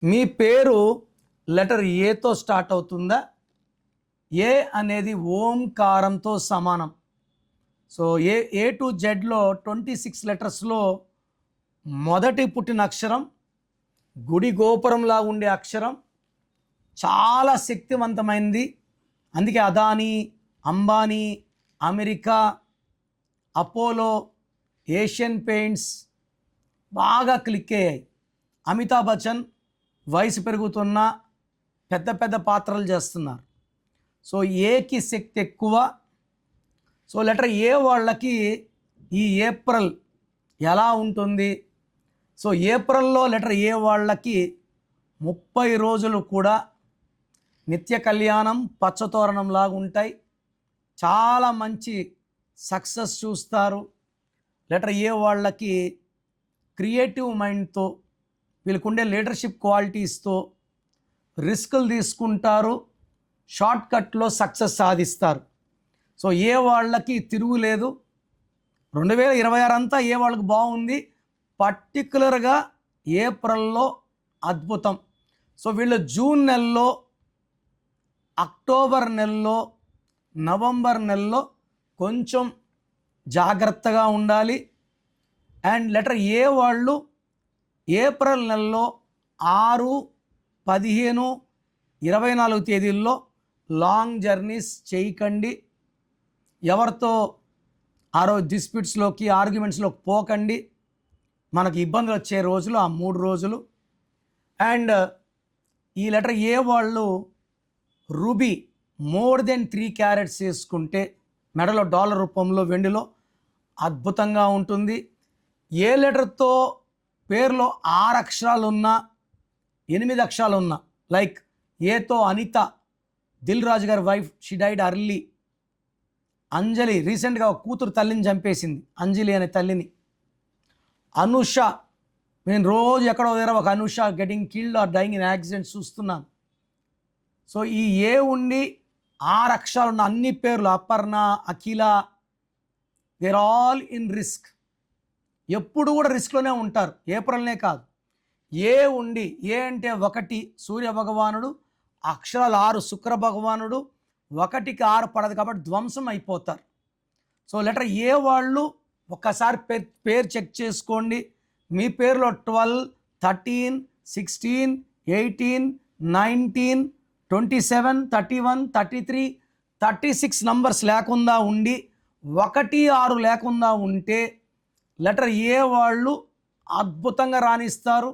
మీ పేరు లెటర్ ఏతో స్టార్ట్ అవుతుందా? ఏ అనేది ఓంకారంతో సమానం. సో ఏ టు జెడ్లో 26 లెటర్స్లో మొదటి పుట్టిన అక్షరం, గుడి గోపురంలా ఉండే అక్షరం, చాలా శక్తివంతమైనది. అందుకే Adani, Ambani, America, Apollo, Asian paints బాగా క్లిక్ అయ్యాయి. అమితాబ్ బచ్చన్ వయసు పెరుగుతున్న పెద్ద పెద్ద పాత్రలు చేస్తున్నారు. సో ఏకి శక్తి ఎక్కువ. సో లెటర్ ఏ వాళ్ళకి ఈ ఏప్రిల్ ఎలా ఉంటుంది? సో ఏప్రిల్లో లెటర్ ఏ వాళ్ళకి 30 రోజులు కూడా నిత్య కళ్యాణం, పచ్చతోరణంలాగా ఉంటాయి. చాలా మంచి సక్సెస్ చూస్తారు. లెటర్ ఏ వాళ్ళకి క్రియేటివ్ మైండ్తో, వీళ్ళకుండే లీడర్షిప్ క్వాలిటీస్తో రిస్కులు తీసుకుంటారు, షార్ట్ కట్లో సక్సెస్ సాధిస్తారు. సో ఏ వాళ్ళకి తిరుగులేదు. 2026 అంతా ఏ వాళ్ళకి బాగుంది. పర్టికులర్గా ఏప్రిల్లో అద్భుతం. సో వీళ్ళు జూన్ నెలలో, అక్టోబర్ నెలలో, నవంబర్ నెలలో కొంచెం జాగ్రత్తగా ఉండాలి. అండ్ లెటర్ ఏ వాళ్ళు ఏప్రిల్ నెలలో 6, 15, 24 తేదీల్లో లాంగ్ జర్నీస్ చేయకండి. ఎవరితో డిస్ప్యూట్స్లోకి, ఆర్గ్యుమెంట్స్లోకి పోకండి. మనకి ఇబ్బందులు వచ్చే రోజులు ఆ 3 రోజులు. అండ్ ఈ లెటర్ ఏ వాళ్ళు రూబీ మోర్ దెన్ 3 క్యారెట్స్ వేసుకుంటే మెడలో డాలర్ రూపంలో, వెండిలో అద్భుతంగా ఉంటుంది. ఏ లెటర్తో పేరులో 6 అక్షరాలు ఉన్నా, 8 అక్షరాలు ఉన్నా, లైక్ ఏతో అనిత, దిల్ రాజు గారి వైఫ్, షీ డైడ్ అర్లీ. అంజలి రీసెంట్గా ఒక కూతురు తల్లిని చంపేసింది, అంజలి అనే తల్లిని. అనుష, నేను రోజు ఎక్కడో దగ్గర ఒక Anusha getting killed or dying in accidents చూస్తున్నాను. సో ఈ ఏ ఉండి 6 అక్షరాలు ఉన్న అన్ని పేర్లు, Aparna, Akhila, they're all in risk. ఎప్పుడు కూడా రిస్క్లోనే ఉంటారు, ఏప్రిల్నే కాదు. ఏ ఉండి, ఏ అంటే 1 సూర్య భగవానుడు, అక్షరాలు 6 శుక్ర భగవానుడు, 1కి 6 పడదు కాబట్టి ధ్వంసం అయిపోతారు. సో లెటర్ ఏ వాళ్ళు ఒక్కసారి పేరు చెక్ చేసుకోండి. మీ పేరులో 12, 13, 16, 18, 19, 27, 31, 33, 36 నంబర్స్ లేకుండా ఉండి 1, 6 లేకుండా ఉంటే లెటర్ ఏ వాళ్ళు అద్భుతంగా రాణిస్తారు.